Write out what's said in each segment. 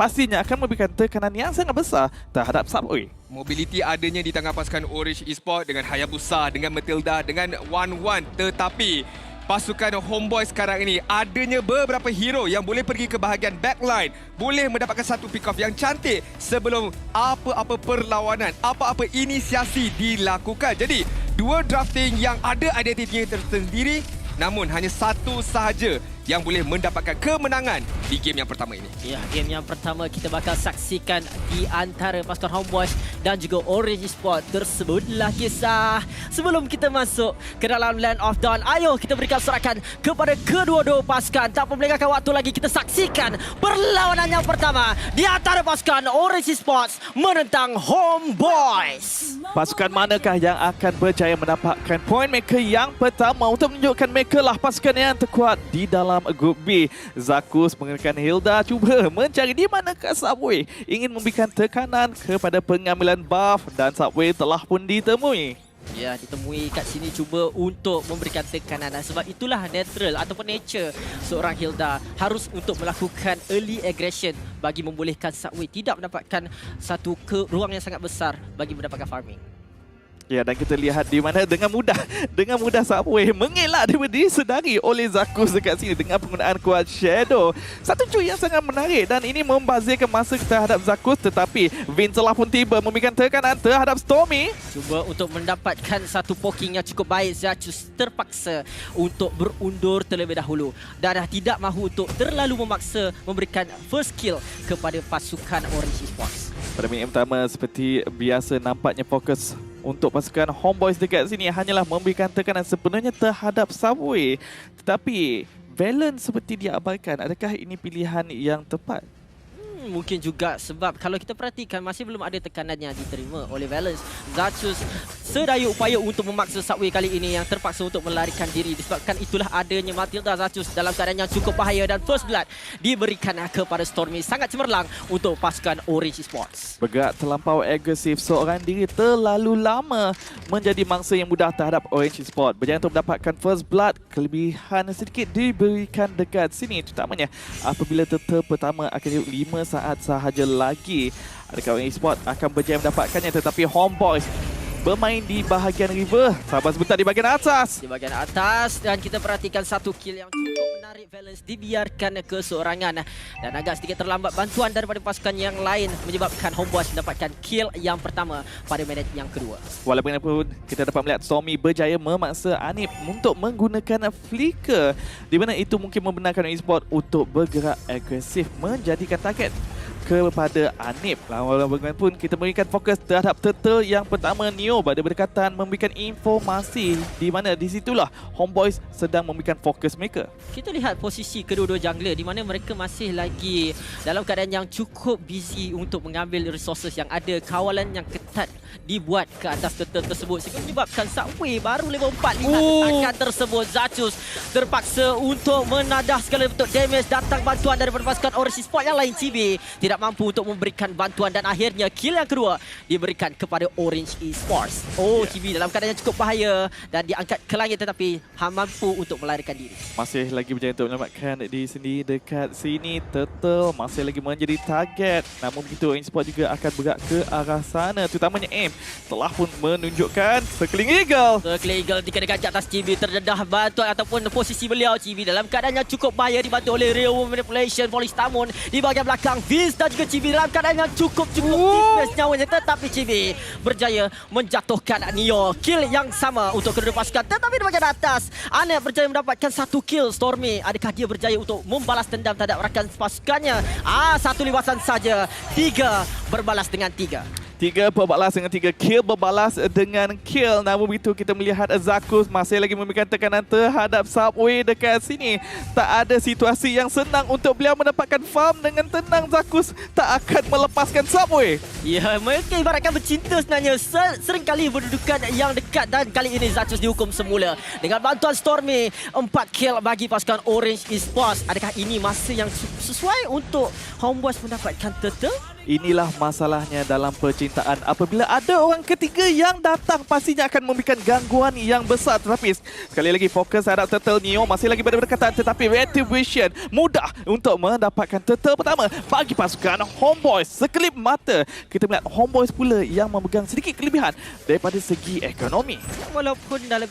pastinya akan memberikan tekanan yang sangat besar terhadap Subway. Mobility adanya di tangan pasukan Orange Esports dengan Hayabusa, dengan Matilda, dengan Wan. Tetapi pasukan Homeboy sekarang ini adanya beberapa hero yang boleh pergi ke bahagian backline, boleh mendapatkan satu pick off yang cantik sebelum apa-apa perlawanan, apa-apa inisiasi dilakukan. Jadi, dua drafting yang ada identitinya tersendiri, namun hanya satu sahaja yang boleh mendapatkan kemenangan di game yang pertama ini. Ya, game yang pertama kita bakal saksikan di antara pasukan Homeboys dan juga Orange Esports. Tersebutlah kisah. Sebelum kita masuk ke dalam Land of Dawn, ayo kita berikan sorakan kepada kedua-dua pasukan. Tak melengahkan waktu lagi, kita saksikan perlawanan yang pertama di antara pasukan Orange Esports menentang Homeboys. Pasukan manakah yang akan berjaya mendapatkan point maker yang pertama untuk menunjukkan mereka lah pasukan yang terkuat di dalam grup B. Zakus mengenakan Hilda cuba mencari di manakah Subway, ingin memberikan tekanan kepada pengambilan buff dan Subway telah pun ditemui. Ya, ditemui kat sini cuba untuk memberikan tekanan, dan sebab itulah natural ataupun nature seorang Hilda harus untuk melakukan early aggression bagi membolehkan Subway tidak mendapatkan satu ruang yang sangat besar bagi mendapatkan farming. Ya, dan kita lihat di mana dengan mudah Subway mengelak daripada disedari oleh Zakus dekat sini dengan penggunaan kuat Shadow. Satu cuy yang sangat menarik dan ini membazirkan masa terhadap Zakus, tetapi Vin telah pun tiba memberikan tekanan terhadap Stormy. Cuba untuk mendapatkan satu poking yang cukup baik, Zakus terpaksa untuk berundur terlebih dahulu dan dah tidak mahu untuk terlalu memaksa memberikan first kill kepada pasukan Orange Esports. Pada minit pertama seperti biasa nampaknya fokus untuk pasukan Homeboys dekat sini hanyalah memberikan tekanan sepenuhnya terhadap Subway. Tetapi Valen seperti diabaikan. Adakah ini pilihan yang tepat? Mungkin juga sebab kalau kita perhatikan masih belum ada tekanan yang diterima oleh Valence. Zakus sedaya upaya untuk memaksa Subway kali ini yang terpaksa untuk melarikan diri disebabkan itulah adanya Matilda. Zakus dalam keadaan yang cukup bahaya dan first blood diberikan kepada Stormy. Sangat cemerlang untuk pasukan Orange Esports. Bergerak terlampau agresif seorang diri terlalu lama menjadi mangsa yang mudah terhadap Orange Esports. Berjaya untuk mendapatkan first blood, kelebihan sedikit diberikan dekat sini terutamanya apabila turtle pertama akan hidup 5 saat sahaja lagi. Adakah Orange Esports akan berjaya mendapatkannya, tetapi Homeboys bermain di bahagian river. Sabar sebentar di bahagian atas. Di bahagian atas dan kita perhatikan satu kill yang cukup menarik. Valence dibiarkan keseorangan dan agak sedikit terlambat bantuan daripada pasukan yang lain menyebabkan Homeboys mendapatkan kill yang pertama pada minit yang kedua. Walaupun kita dapat melihat Stormy berjaya memaksa Anip untuk menggunakan flicker, di mana itu mungkin membenarkan Esports untuk bergerak agresif menjadikan target kepada Anip. Walaupun bagaimanapun kita memberikan fokus terhadap turtle yang pertama. Neo pada berdekatan memberikan informasi di mana di situlah Homeboys sedang memberikan fokus mereka. Kita lihat posisi kedua-dua jungler di mana mereka masih lagi dalam keadaan yang cukup busy untuk mengambil resources yang ada. Kawalan yang ketat dibuat ke atas turtle tersebut sehingga menyebabkan Subway baru level 4 lihat akan tersebut. Zakus terpaksa untuk menadah segala bentuk damage. Datang bantuan daripada pasukan Orange Esports yang lain. Cibi tidak mampu untuk memberikan bantuan dan akhirnya kill yang kedua diberikan kepada Orange Esports. Cibi dalam keadaan yang cukup bahaya dan diangkat ke langit tetapi mampu untuk melarikan diri. Masih lagi berjaya untuk menyelamatkan di sini dekat sini. Turtle masih lagi menjadi target. Namun begitu Orange Esports juga akan bergerak ke arah sana. Terutamanya aim telah pun menunjukkan Circling Eagle. Circling Eagle dikenakan ke atas Cibi, terdedah bantuan ataupun posisi beliau. Cibi dalam keadaan yang cukup bahaya dibantu oleh Real Manipulation, Polistamon di bahagian belakang. Vince dan juga Cibi dalam keadaan yang cukup tipis nyawanya, tetapi Cibi berjaya menjatuhkan Neo. Kill yang sama untuk kedua pasukan, tetapi di bahagian atas Anip berjaya mendapatkan satu kill. Stormy, adakah dia berjaya untuk membalas dendam terhadap rakan pasukannya? Satu liwasan saja. 3 berbalas dengan 3. 3 berbalas dengan 3 kill berbalas dengan kill. Namun begitu kita melihat Zakus masih lagi memberikan tekanan terhadap Subway dekat sini. Tak ada situasi yang senang untuk beliau mendapatkan farm dengan tenang. Zakus tak akan melepaskan Subway. Ya, mereka ibaratkan bercinta sebenarnya. Seringkali berdudukan yang dekat dan kali ini Zakus dihukum semula. Dengan bantuan Stormy, 4 kill bagi pasukan Orange Esports. Adakah ini masa yang sesuai untuk Homeboys mendapatkan turtle? Inilah masalahnya dalam percintaan. Apabila ada orang ketiga yang datang, pastinya akan memberikan gangguan yang besar. Tetapi sekali lagi fokus terhadap turtle Neo masih lagi berdekatan, tetapi Retribution mudah untuk mendapatkan turtle pertama bagi pasukan Homeboys. Sekelip mata kita melihat Homeboys pula yang memegang sedikit kelebihan daripada segi ekonomi. Walaupun dalam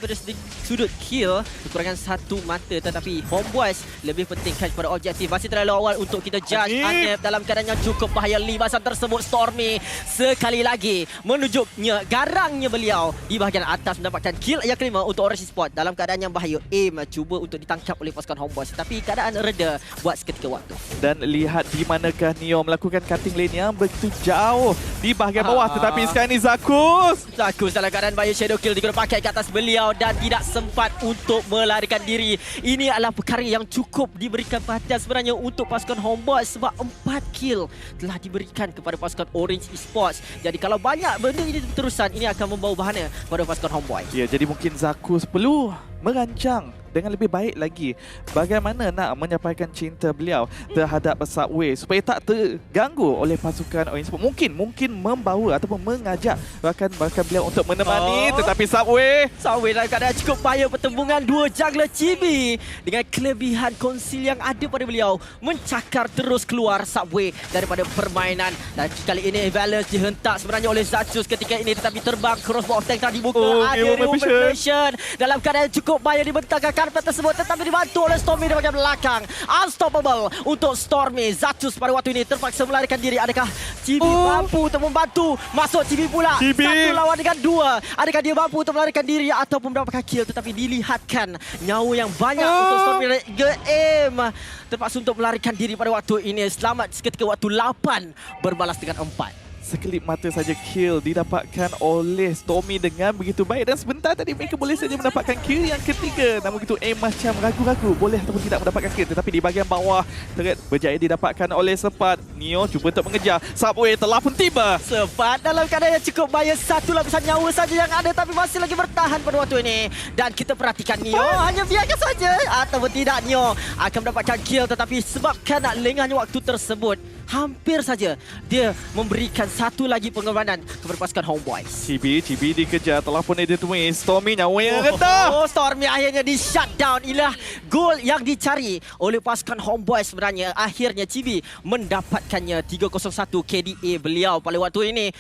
sudut kill kekurangan satu mata, tetapi Homeboys lebih pentingkan kepada objektif. Masih terlalu awal untuk kita judge. Anep dalam keadaan yang cukup bahaya. Libasan tersebut, Stormy sekali lagi menunjuknya garangnya beliau di bahagian atas mendapatkan kill yang kelima untuk Orange Sport dalam keadaan yang bahaya. Aim cuba untuk ditangkap oleh pasukan Homeboys, tapi keadaan reda buat seketika waktu. Dan lihat di manakah Neo melakukan cutting lane yang begitu jauh di bahagian bawah. Tetapi sekarang ni Zakus dalam keadaan bahaya. Shadow kill diguna pakai ke atas beliau dan tidak sempat untuk melarikan diri. Ini adalah perkara yang cukup diberikan perhatian sebenarnya untuk pasukan Homeboys sebab 4 kill telah diberikan kepada pasukan Orange Esports. Jadi kalau banyak benda ini terusan, ini akan membawa bahaya pada pasukan Homeboys. ya, jadi mungkin Zakus perlu merancang dengan lebih baik lagi bagaimana nak menyampaikan cinta beliau terhadap Subway supaya tak terganggu oleh pasukan Orange Sport. Mungkin membawa ataupun mengajak rakan-rakan beliau untuk menemani, tetapi Subway dalam keadaan cukup bahaya. Pertembungan dua jungler Chibi dengan kelebihan konsil yang ada pada beliau mencakar terus keluar Subway daripada permainan. Dan kali ini Valence dihentak sebenarnya oleh Zakus ketika ini, tetapi terbang crossbow tank tadi buka. Ada removement dalam keadaan cukup bahaya dibentangkan karpet tersebut, tetapi dibantu oleh Stormy di bahagian belakang. Unstoppable untuk Stormy. Zakus pada waktu ini terpaksa melarikan diri. Adakah Chibi mampu untuk membantu? Masuk Chibi pula. Satu lawan dengan dua. Adakah dia mampu untuk melarikan diri ataupun mendapatkan kill? Tetapi dilihatkan nyawa yang banyak untuk Stormy. Aim terpaksa untuk melarikan diri pada waktu ini. Selamat seketika waktu 8 berbalas dengan 4. sekelip mata saja kill didapatkan oleh Stormy dengan begitu baik, dan sebentar tadi mereka boleh saja mendapatkan kill yang ketiga. Namun begitu aim macam ragu-ragu boleh ataupun tidak mendapatkan kill, tetapi di bahagian bawah turret berjaya didapatkan oleh Sepat. Neo cuba untuk mengejar, Subway telah pun tiba. Sepat dalam keadaan yang cukup bahaya, satu lapisan nyawa saja yang ada tapi masih lagi bertahan pada waktu ini. Dan kita perhatikan Neo hanya biarkan saja ataupun tidak, Neo akan mendapatkan kill, tetapi sebabkan lengahnya waktu tersebut hampir saja dia memberikan satu lagi pengorbanan kepada pasukan Homeboys. Chibi dikejar, telah pun dia temui Stormy nyawa yang rendah. Stormy akhirnya di shutdown. Inilah gol yang dicari oleh pasukan Homeboys sebenarnya. Akhirnya Chibi mendapatkannya 301 KDA beliau pada waktu ini.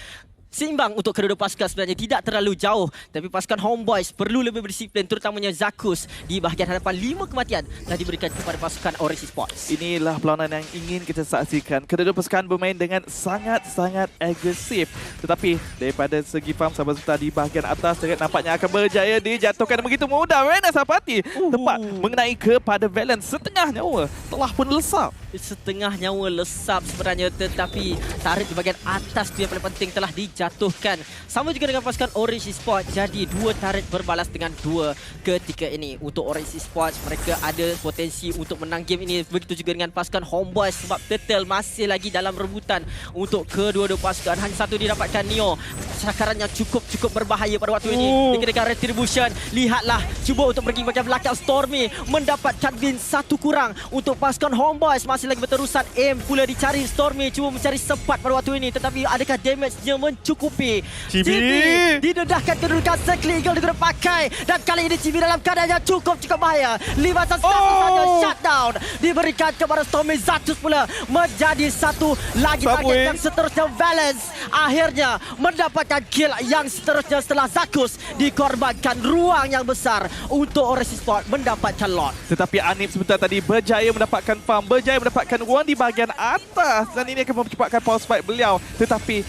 Seimbang untuk kedua-dua pasukan sebenarnya, tidak terlalu jauh, tapi pasukan Homeboys perlu lebih berdisiplin, terutamanya Zakus di bahagian hadapan. 5 kematian telah diberikan kepada pasukan Orange Esports. Inilah perlawanan yang ingin kita saksikan. Kedua-dua pasukan bermain dengan sangat-sangat agresif, tetapi daripada segi farm sahabat serta di bahagian atas nampaknya akan berjaya dijatuhkan begitu mudah. Rena Sapati tepat mengenai kepada Valence. Setengah nyawa telah pun lesap. Setengah nyawa lesap sebenarnya, tetapi turret di bahagian atas tu yang paling penting telah dijatuhkan. Sama juga dengan pasukan Orange Esports. Jadi 2 turret berbalas dengan 2 ketika ini. Untuk Orange Esports, mereka ada potensi untuk menang game ini. Begitu juga dengan pasukan Homeboys sebab Turtle masih lagi dalam rebutan untuk kedua-dua pasukan. Hanya satu didapatkan Neo. Cakaran yang cukup berbahaya pada waktu ini. Dikenakan Retribution. Lihatlah, cuba untuk pergi bahagian belakang. Stormy mendapatkan win 1 kurang untuk pasukan Homeboys. Masih lagi berterusan, aim pula dicari. Stormy cuba mencari Sepat pada waktu ini, tetapi adakah damage-nya mencukupi? Chibi didedahkan kedudukan sekali eagle diguna pakai, dan kali ini Chibi dalam keadaan yang cukup bahaya. Libasan satu saja shutdown diberikan kepada Stormy. Zakus pula menjadi satu lagi target yang seterusnya. Valence akhirnya mendapatkan kill yang seterusnya setelah Zakus dikorbankan. Ruang yang besar untuk Orange Esports mendapatkan lot. Tetapi Anip sebentar tadi berjaya mendapatkan farm, berjaya mendapatkan ruang di bahagian atas, dan ini akan mempercepatkan power spike beliau. Tetapi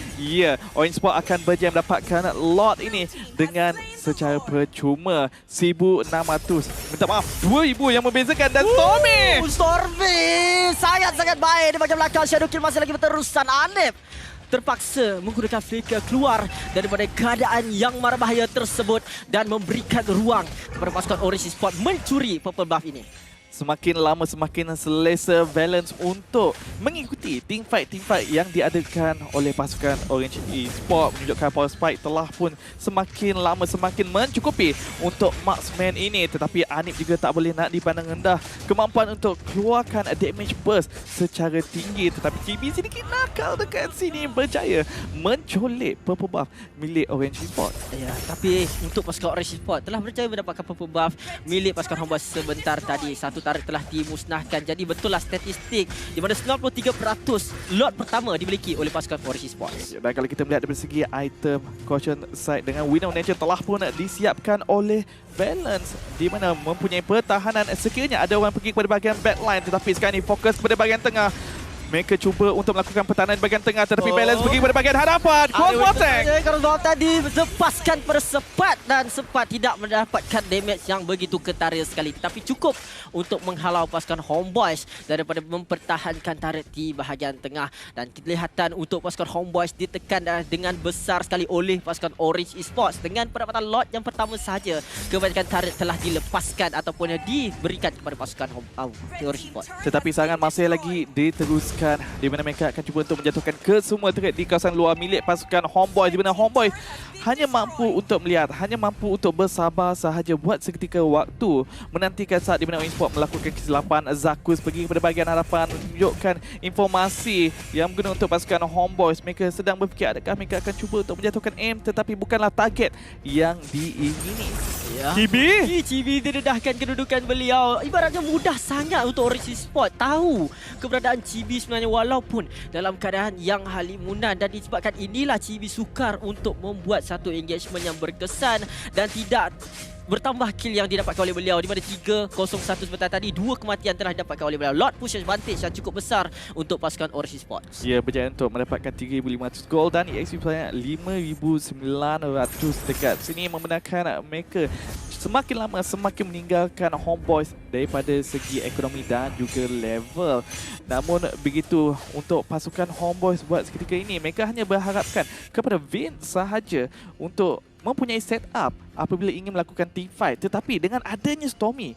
Orange Sport akan berjaya mendapatkan lot ini dengan secara percuma. 1,600, minta maaf, 2,000 yang membezakan. Dan Stormy sangat-sangat baik di bahagian belakang. Shadow kill masih lagi berterusan. Anip terpaksa menggunakan flicker keluar daripada keadaan yang mara bahaya tersebut dan memberikan ruang kepada pasukan Orange Esports mencuri purple buff ini. semakin lama semakin selesa Valence untuk mengikuti team fight yang diadakan oleh pasukan Orange Esports. Menunjukkan power spike telah pun semakin lama semakin mencukupi untuk marksman ini, tetapi Anip juga tak boleh nak dipandang rendah kemampuan untuk keluarkan damage burst secara tinggi, tetapi Chibi sedikit nakal dekat sini berjaya mencolek purple buff milik Orange Esports. Ya, tapi untuk pasukan Orange Esports telah berjaya mendapatkan purple buff milik pasukan Homeboys sebentar tadi. Satu turret telah dimusnahkan. Jadi betul lah statistik di mana 93% lot pertama dimiliki oleh pasukan Orange Esports. Dan kalau kita melihat dari segi item caution side dengan Winner of Nature telah pun disiapkan oleh Valence, di mana mempunyai pertahanan sekiranya ada orang pergi kepada bahagian backline, tetapi sekarang ini fokus kepada bahagian tengah. Mereka cuba untuk melakukan pertahanan di bahagian tengah, tetapi Valence pergi kepada bahagian hadapan. Crossbow tank. Crossbow tadi lepaskan pada Sepat dan Sepat tidak mendapatkan damage yang begitu ketara sekali. Tetapi cukup untuk menghalau pasukan Homeboys daripada mempertahankan turret di bahagian tengah. Dan kelihatan untuk pasukan Homeboys ditekan dengan besar sekali oleh pasukan Orange Esports. Dengan pendapatan lot yang pertama sahaja, kebanyakan turret telah dilepaskan ataupun diberikan kepada pasukan Orange Esports. Tetapi serangan masih lagi diteruskan, di mana mereka akan cuba untuk menjatuhkan kesemua turret di kawasan luar milik pasukan Homeboys, di mana Homeboys hanya mampu untuk melihat, hanya mampu untuk bersabar sahaja buat seketika waktu, menantikan saat di mana Orange Esports melakukan kesilapan. Zakus pergi kepada bahagian hadapan menunjukkan informasi yang berguna untuk pasukan Homeboys. Mereka sedang berfikir adakah mereka akan cuba untuk menjatuhkan aim, tetapi bukanlah target yang diingini. Ya. Chibi didedahkan kedudukan beliau. Ibaratnya mudah sangat untuk Orange Esports tahu keberadaan Chibi sebenarnya, walaupun dalam keadaan yang halimunan. Dan disebabkan inilah Chibi sukar untuk membuat satu engagement yang berkesan dan tidak bertambah kill yang didapatkan oleh beliau, di mana 3-0-1 sebentar tadi, 2 kematian telah didapatkan oleh beliau. Lot push advantage yang cukup besar untuk pasukan Orange Esports. Ia berjaya untuk mendapatkan 3,500 gol dan EXP banyak 5,900 dekat sini, membenarkan mereka semakin lama semakin meninggalkan Homeboys daripada segi ekonomi dan juga level. Namun begitu untuk pasukan Homeboys buat seketika ini, mereka hanya berharapkan kepada Vince sahaja untuk mempunyai setup apabila ingin melakukan team fight. Tetapi dengan adanya Stormy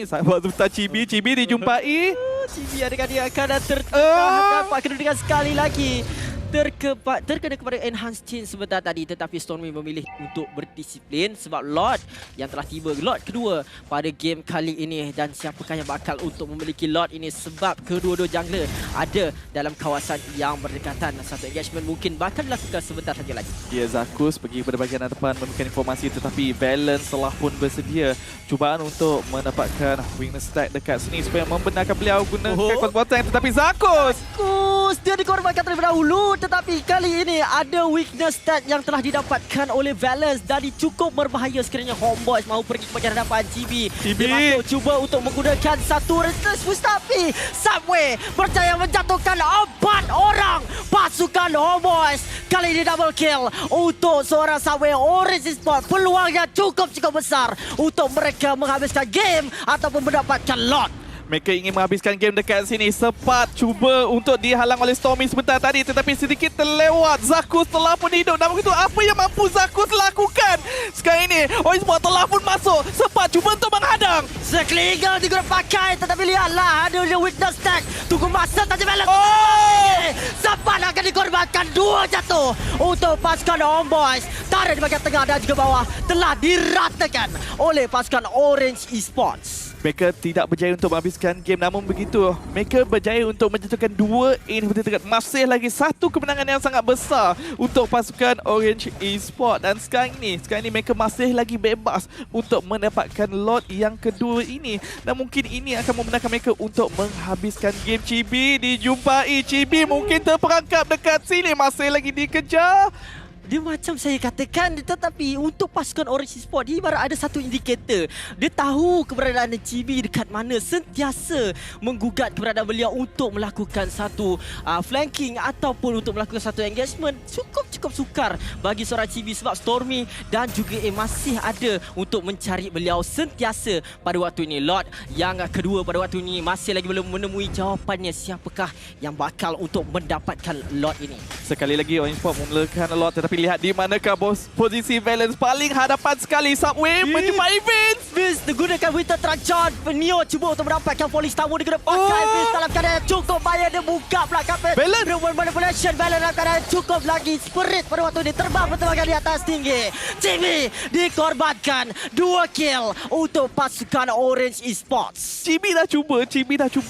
sahabat sebentar, Chibi dijumpai. Chibi adakah dia akan dapat kedudukan sekali lagi. Terkena kepada enhanced chain sebentar tadi, tetapi Stormy memilih untuk berdisiplin sebab Lord yang telah tiba, Lord kedua pada game kali ini. Dan siapakah yang bakal untuk memiliki Lord ini, sebab kedua-dua jungler ada dalam kawasan yang berdekatan. Satu engagement mungkin bakal dilakukan sebentar saja lagi. Ya, Zakus pergi kepada bahagian hadapan memberikan informasi, tetapi Valence telah pun bersedia cubaan untuk mendapatkan witness stack dekat sini supaya membenarkan beliau gunakan crossbow tank, tetapi Zakus dia dikorbankan terlebih dahulu. Tetapi kali ini ada weakness stat yang telah didapatkan oleh Valence dan cukup berbahaya sekiranya Homeboys mahu pergi ke bahagian hadapan. Chibi dia masuk cuba untuk menggunakan satu resistance push, tapi Subway berjaya menjatuhkan 4 orang pasukan Homeboys. Kali ini double kill untuk seorang Subway. Orange Esports peluangnya cukup besar untuk mereka menghabiskan game ataupun mendapatkan lot. Mereka ingin menghabiskan game dekat sini. Sepat cuba untuk dihalang oleh Stormy sebentar tadi, tetapi sedikit terlewat. Zakus telah pun hidup. Namun itu apa yang mampu Zakus lakukan? Sekarang ini Orange Esports telah pun masuk. Sepat cuba untuk menghadang. Sekeligal diguna pakai, tetapi lihatlah ada weakness tag. Tunggu masa saja Valence. Sepat akan dikorbankan, 2 jatuh untuk pasukan Homeboys. Turret di bahagian tengah dan juga bawah telah diratakan oleh pasukan Orange Esports. Mereka tidak berjaya untuk menghabiskan game, namun begitu mereka berjaya untuk menjatuhkan 2 inhibitor dekat. Masih lagi satu kemenangan yang sangat besar untuk pasukan Orange Esports. Dan sekarang ini mereka masih lagi bebas untuk mendapatkan lot yang kedua ini. Dan mungkin ini akan membenarkan mereka untuk menghabiskan game. Chibi dijumpai. Chibi mungkin terperangkap dekat sini, masih lagi dikejar. Dia macam saya katakan, tetapi untuk pasukan Orange Esports, dia ibarat ada satu indikator. Dia tahu keberadaan Chibi dekat mana, sentiasa menggugat keberadaan beliau untuk melakukan satu flanking ataupun untuk melakukan satu engagement. Cukup sukar bagi seorang Chibi sebab Stormy dan juga masih ada untuk mencari beliau sentiasa pada waktu ini. Lord yang kedua pada waktu ini masih lagi belum menemui jawapannya, siapakah yang bakal untuk mendapatkan lot ini. Sekali lagi Orange Esports memulakan lot, tetapi lihat di manakah posisi Valence paling hadapan sekali. Subway menjumpai Vince. Vince gunakan winter tranchant. Neo cuba untuk mendapatkan volley tamu. Dia kena pakai Vince dalam keadaan cukup bahaya. Dia buka belakang Valence. Manipulation. Valence dalam keadaan cukup lagi. Spirit pada waktu ini terbang bertebakan di atas tinggi. Jimmy dikorbankan. 2 kill untuk pasukan Orange Esports. Chibi dah cuba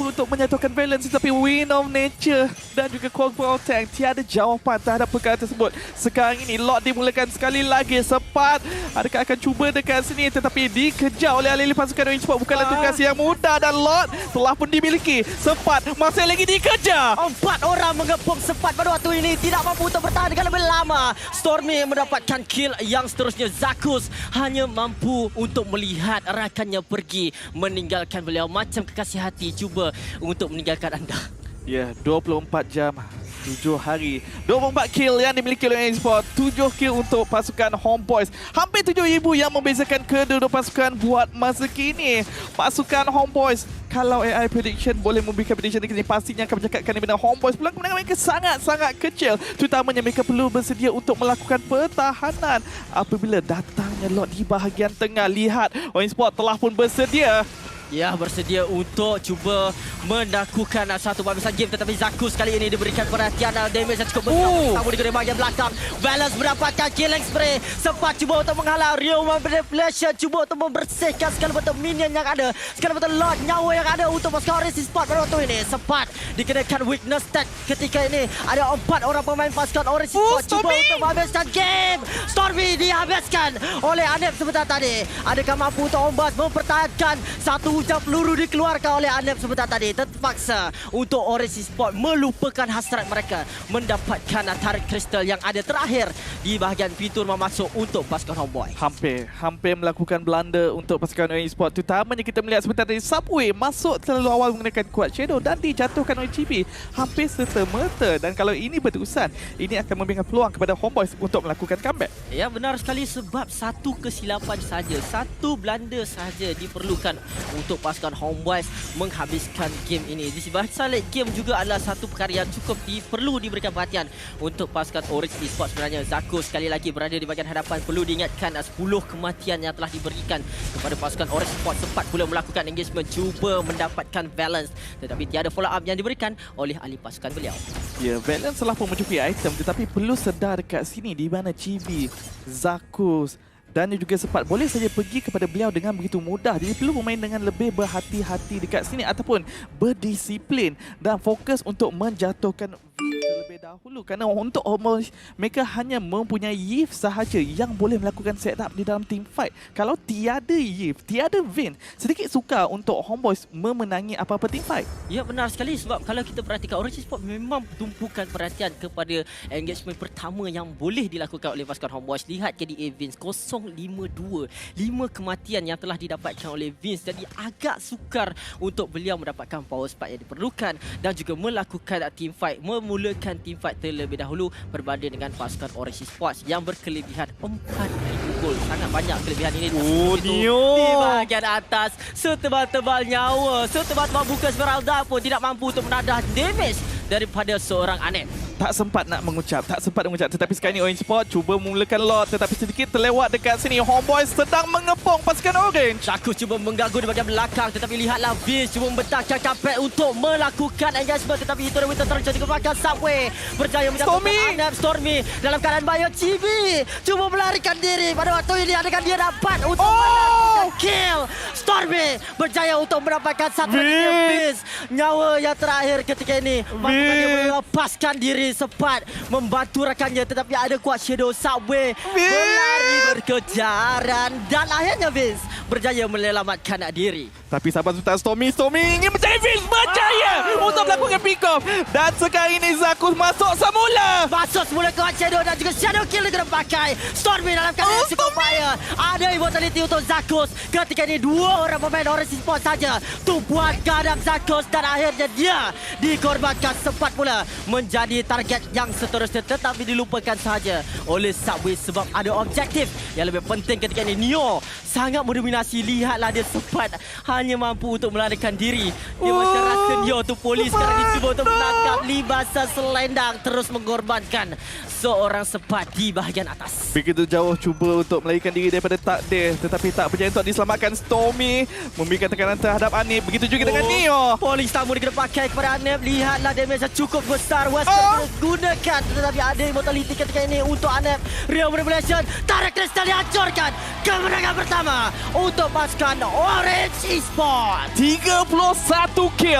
untuk menyatukan balance, tetapi Wind of Nature dan juga Cold Tank tiada jawapan terhadap perkara tersebut. Sekarang ini Lot dimulakan sekali lagi. Sempat adakah akan cuba dekat sini, tetapi dikejar oleh ahli pasukan Orange Sport. Bukanlah tugas yang mudah dan Lot telah pun dimiliki. Sempat masih lagi dikejar. 4 orang mengepung sempat pada waktu ini. Tidak mampu untuk bertahan dengan lebih lama. Stormy mendapatkan kill yang seterusnya. Zakus hanya mampu untuk melihat rakannya pergi, meninggalkan beliau macam kekasih hati cuba untuk meninggalkan anda. Ya, 24 jam 7 hari, 24 kill yang dimiliki oleh Esport, 7 kill untuk pasukan Homeboys. Hampir 7,000 yang membezakan kedua-dua pasukan buat masa kini. Pasukan Homeboys, kalau AI prediction boleh memberikan prediction di sini, pastinya akan bercakapkan di bidang Homeboys. Peluang kemenangan mereka sangat-sangat kecil. Terutamanya mereka perlu bersedia untuk melakukan pertahanan apabila datangnya Lot di bahagian tengah. Lihat, Esport telah pun bersedia. Ya, bersedia untuk cuba melakukan satu bahasan game, tetapi Zakus kali ini diberikan perhatian. Damage yang cukup besar tamu di bahagian belakang. Valence mendapatkan killing spray. Sempat cuba untuk menghalau. Rio manipulation cuba untuk membersihkan segala bentuk minion yang ada, segala bentuk lot nyawa yang ada untuk pasukan Orange Sport pada waktu ini. Sempat dikenakan weakness tag ketika ini. Ada 4 orang pemain pasukan Orange Sport cuba untuk menghabiskan game. Stormy dihabiskan oleh Anep sebentar tadi. Adakah mampu untuk Ombas mempertahankan satu hujam peluru dikeluarkan oleh Anep sebentar tadi. Terpaksa untuk Orange Sport melupakan hasrat mereka mendapatkan tarik kristal yang ada terakhir di bahagian pintu rumah masuk untuk pasukan Homeboy. Hampir melakukan blunder untuk pasukan Orange Sport. Terutamanya kita melihat sebentar tadi Subway masuk terlalu awal menggunakan Quad Shadow dan dijatuhkan oleh GB hampir serta-merta. Dan kalau ini berterusan, ini akan memberikan peluang kepada Homeboys untuk melakukan comeback. Ya, benar sekali, sebab satu kesilapan saja, satu blunder saja diperlukan untuk pasukan Homeboys menghabiskan game ini. Di bahasa late game juga adalah satu perkara yang cukup perlu diberikan perhatian untuk pasukan Orange Esports. Sebenarnya Zakus sekali lagi berada di bahagian hadapan. Perlu diingatkan 10 kematian yang telah diberikan kepada pasukan Orange Esports. Sempat pula melakukan engagement, cuba mendapatkan balance, tetapi tiada follow up yang diberikan oleh ahli pasukan beliau. Ya, balance telah pun mencuri item, tetapi perlu sedar dekat sini di mana Chibi, Zakus dan juga sempat boleh saja pergi kepada beliau dengan begitu mudah. Jadi perlu bermain dengan lebih berhati-hati dekat sini ataupun berdisiplin dan fokus untuk menjatuhkan terlebih dahulu, kerana untuk Homeboys mereka hanya mempunyai Yves sahaja yang boleh melakukan setup di dalam team fight. Kalau tiada Yves, tiada Vin, sedikit sukar untuk Homeboys memenangi apa-apa team fight. Ya, benar sekali, sebab kalau kita perhatikan Orange Sport memang tumpukan perhatian kepada engagement pertama yang boleh dilakukan oleh pasukan Homeboys. Lihat KDA Vince 052, 5 kematian yang telah didapatkan oleh Vince. Jadi agak sukar untuk beliau mendapatkan power spike yang diperlukan dan juga melakukan team fight, memulakan team fight terlebih dahulu berbanding dengan pasukan Orange Sports yang berkelebihan 4,000 gol. Sangat banyak kelebihan ini. Neo di bahagian atas, setebal-tebal nyawa, setebal-tebal buka Esmeralda pun tidak mampu untuk menadah damage daripada seorang Anep. Tak sempat nak mengucap, tetapi sekarang ni Orange Sport cuba memulakan lot, tetapi sedikit terlewat dekat sini. Homeboys sedang mengepung pasukan Orange. Zakus cuba mengganggu di bahagian belakang, tetapi lihatlah Vince cuba membentangkan kapet untuk melakukan engagement, tetapi itu Winter Torrent juga bahkan Subway berjaya menjatuhkan Anep. Stormy dalam keadaan bahaya. Chibi cuba melarikan diri pada waktu ini, adakah dia dapat untuk melakukan kill? Stormy berjaya untuk mendapatkan satu Vince. Nyawa yang terakhir ketika ini, mampukah dia melepaskan diri, sempat membantu rakannya, tetapi ada Quad Shadow. Subway berlari berkejaran dan akhirnya Vince berjaya menyelamatkan diri. Tapi sahabat sebentar, Stormy ingin mencari Vince, berjaya untuk melakukan pick off. Dan sekarang ini Zakus masuk semula. Masuk semula ke Shadow dan juga Shadow Kill kena pakai. Stormy dalam keadaan cukup bahaya. Ada immortality untuk Zakus. Ketika ini 2 orang pemain Orange Sport saja tumpuan kehadap Zakus dan akhirnya dia dikorbankan. Sempat pula menjadi target yang seterusnya, tetapi dilupakan sahaja oleh Subway sebab ada objektif yang lebih penting ketika ini. Neo sangat mendominasi. Lihatlah dia sempat hanya mampu untuk melarikan diri. Dia macam rasa dia tu polis sekarang dicuba untuk menangkap libasan selendang, terus mengorbankan seorang sepat di bahagian atas. Begitu jauh cuba untuk melarikan diri daripada takdir, tetapi tak berjaya untuk diselamatkan. Stormy memberikan tekanan terhadap Anip. Begitu juga dengan Neo. Polis tamu dia kena pakai kepada Anep. Lihatlah damage yang cukup besar. West gunakan, tetapi ada immortality ketika ini untuk Anep. Real Revelation, tarik kristal dihancurkan. Kemenangan pertama untuk pasukan Orange Esports. 31 kill.